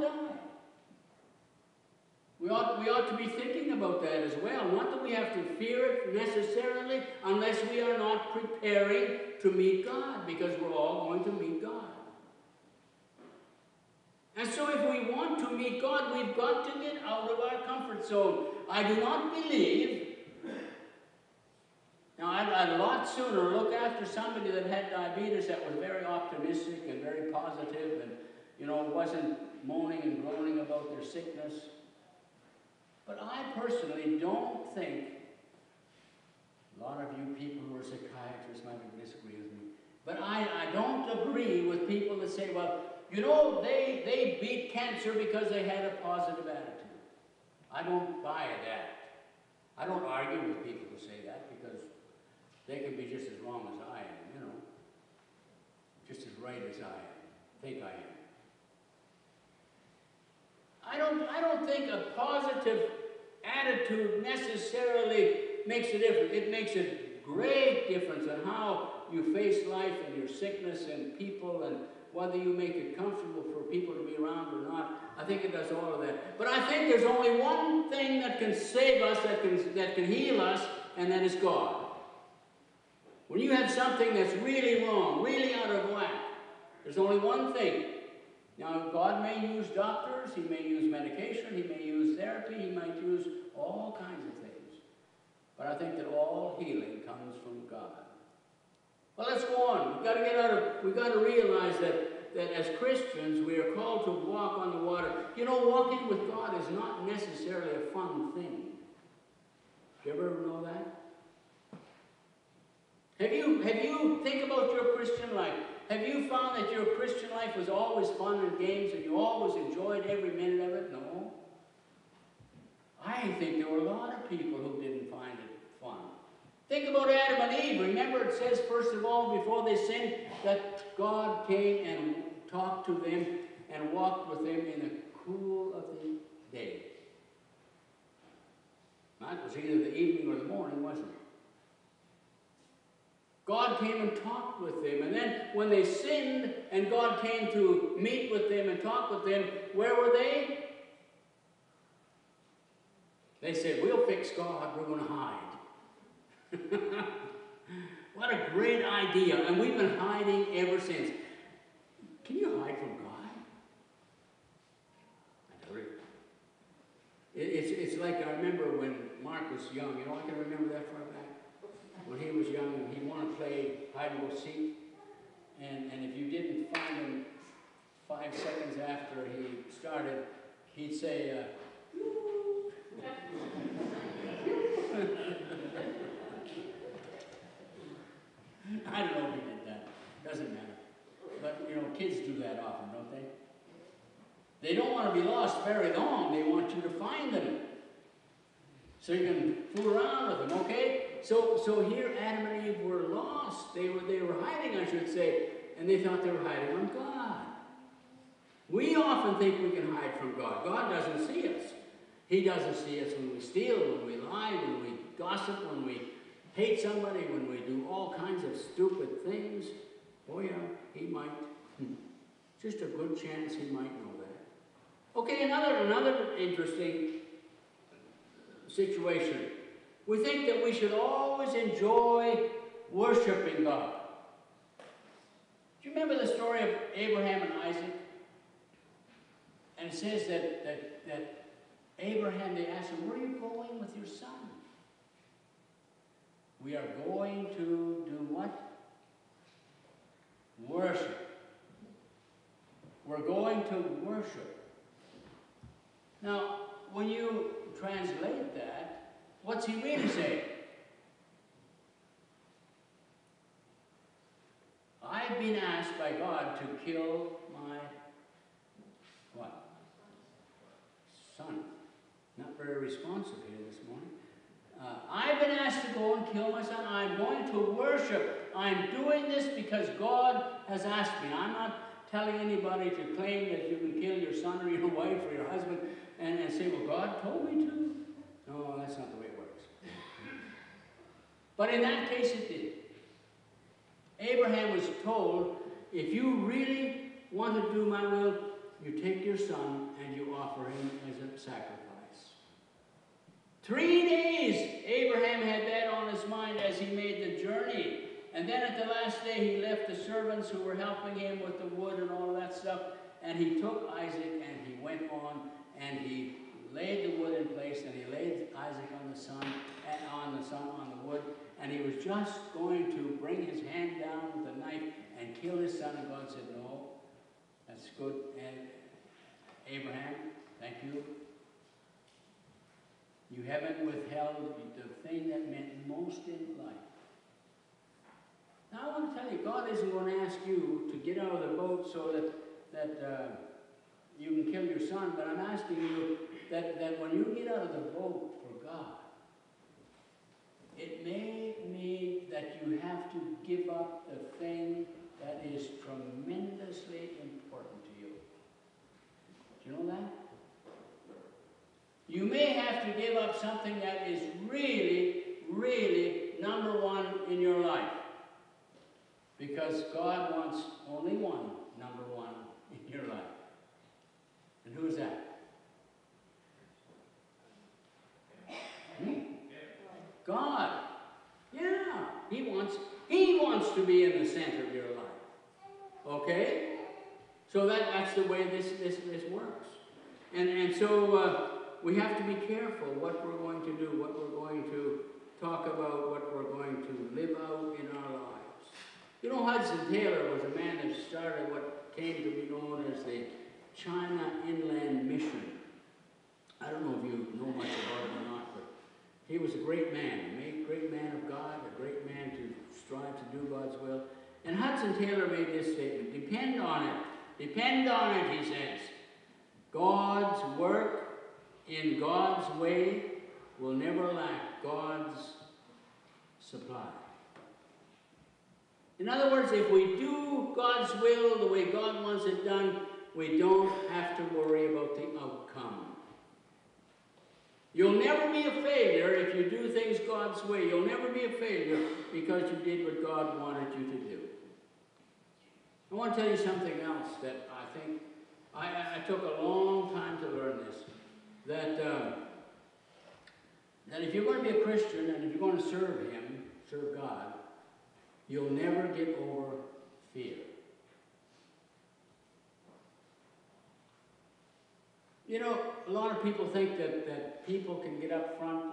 to die. We ought to be thinking about that as well. Not that we have to fear it necessarily, unless we are not preparing to meet God, because we're all going to meet God. And so if we want to meet God, we've got to get out of our comfort zone. I do not believe. Now, I'd a lot sooner look after somebody that had diabetes that was very optimistic and very positive and, wasn't moaning and groaning about their sickness. But I personally don't think, a lot of you people who are psychiatrists might disagree with me, but I don't agree with people that say, well, they beat cancer because they had a positive attitude. I don't buy that. I don't argue with people who say that, because they can be just as wrong as I am, just as right as I think I am. I don't think a positive attitude necessarily makes a difference. It makes a great difference in how you face life and your sickness and people, and whether you make it comfortable for people to be around or not. I think it does all of that. But I think there's only one thing that can save us, that can heal us, and that is God. When you have something that's really wrong, really out of whack, there's only one thing. Now, God may use doctors, He may use medication, He may use therapy, He might use all kinds of things. But I think that all healing comes from God. Well, let's go on. We've got to realize that as Christians, we are called to walk on the water. Walking with God is not necessarily a fun thing. Did you ever know that? Have you think about your Christian life? Have you found that your Christian life was always fun and games and you always enjoyed every minute of it? No. I think there were a lot of people who didn't find it fun. Think about Adam and Eve. Remember, it says, first of all, before they sinned, that God came and talked to them and walked with them in the cool of the day. That was either the evening or the morning, wasn't it? God came and talked with them. And then when they sinned and God came to meet with them and talk with them, where were they? They said, we'll fix God, we're going to hide. What a great idea. And we've been hiding ever since. Can you hide from God? I doubt it. It's like I remember when Mark was young. I can remember that far back. When he was young and he wanted to play hide and go seek. And if you didn't find him 5 seconds after he started, he'd say, I don't know if he did that. Doesn't matter. But, kids do that often, don't they? They don't want to be lost very long. They want you to find them. So you can fool around with them, okay? So here Adam and Eve were lost. They were hiding, I should say, and they thought they were hiding from God. We often think we can hide from God. God doesn't see us. He doesn't see us when we steal, when we lie, when we gossip, when we hate somebody, when we do all kinds of stupid things. Oh yeah, He might. Just a good chance He might know that. Okay, another interesting situation. We think that we should always enjoy worshiping God. Do you remember the story of Abraham and Isaac? And it says that Abraham, they asked him, where are you going with your son? We are going to do what? Worship. We're going to worship. Now, when you translate that, what's he really saying? I've been asked by God to kill my what? Son. Not very responsive here this morning. I've been asked to go and kill my son. I'm going to worship. I'm doing this because God has asked me. I'm not telling anybody to claim that you can kill your son or your wife or your husband and say, well, God told me to. No, that's not the way it works. But in that case, it did. Abraham was told, if you really want to do my will, you take your son and you offer him as a sacrifice. 3 days Abraham had that on his mind as he made the journey. And then at the last day he left the servants who were helping him with the wood and all that stuff, and he took Isaac and he went on and he laid the wood in place, and he laid Isaac on the wood, and he was just going to bring his hand down with the knife and kill his son, and God said, no, that's good, and Abraham, thank you. You haven't withheld the thing that meant most in life. Now I want to tell you, God isn't going to ask you to get out of the boat so that you can kill your son, but I'm asking you that when you get out of the boat for God, it may mean that you have to give up the thing that is tremendously important to you. Do you know that? You may have to give up something that is really, really number one in your life. Because God wants only one, number one, in your life. And who is that? God. Yeah. He wants to be in the center of your life. Okay? So that's the way this works. And so we have to be careful what we're going to do, what we're going to talk about, what we're going to live out in our lives. You know, Hudson Taylor was a man that started what came to be known as the China Inland Mission. I don't know if you know much about it or not, but he was a great man, a great man of God, a great man to strive to do God's will. And Hudson Taylor made this statement, depend on it, he says. God's work in God's way will never lack God's supply. In other words, if we do God's will the way God wants it done, we don't have to worry about the outcome. You'll never be a failure if you do things God's way. You'll never be a failure because you did what God wanted you to do. I want to tell you something else that I think, I took a long time to learn this, that if you're going to be a Christian and if you're going to serve Him, serve God, you'll never get over fear. You know, a lot of people think that people can get up front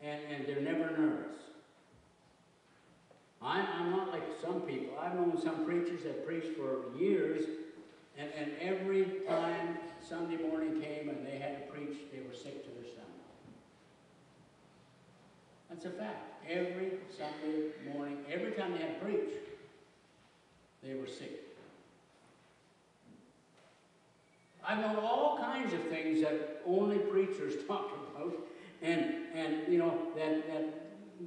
and they're never nervous. I'm not like some people. I've known some preachers that preached for years, and every time Sunday morning came and they had to preach, they were sick to their stomach. That's a fact. Every Sunday morning, every time they had to preach, they were sick. I've known all kinds of things that only preachers talk about, and you know, that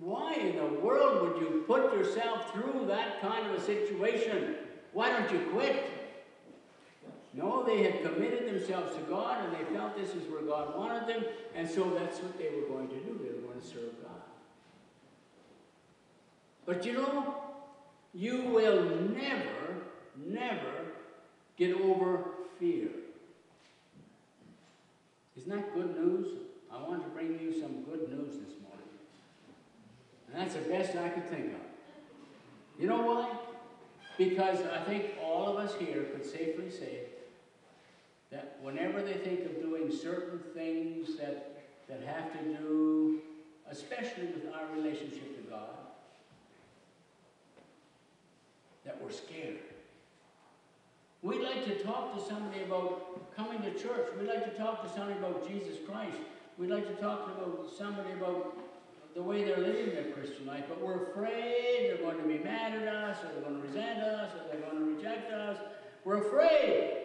why in the world would you put yourself through that kind of a situation? Why don't you quit? No, they had committed themselves to God, and they felt this is where God wanted them, and so that's what they were going to do. They were going to serve God. But you know, you will never, never get over fear. Isn't that good news? I want to bring you some good news this morning. And that's the best I could think of. You know why? Because I think all of us here could safely say that whenever they think of doing certain things that have to do, especially with our relationship to God, that we're scared. We'd like to talk to somebody about coming to church. We'd like to talk to somebody about Jesus Christ. We'd like to talk to somebody about the way they're living their Christian life, but we're afraid they're going to be mad at us, or they're going to resent us, or they're going to reject us. We're afraid.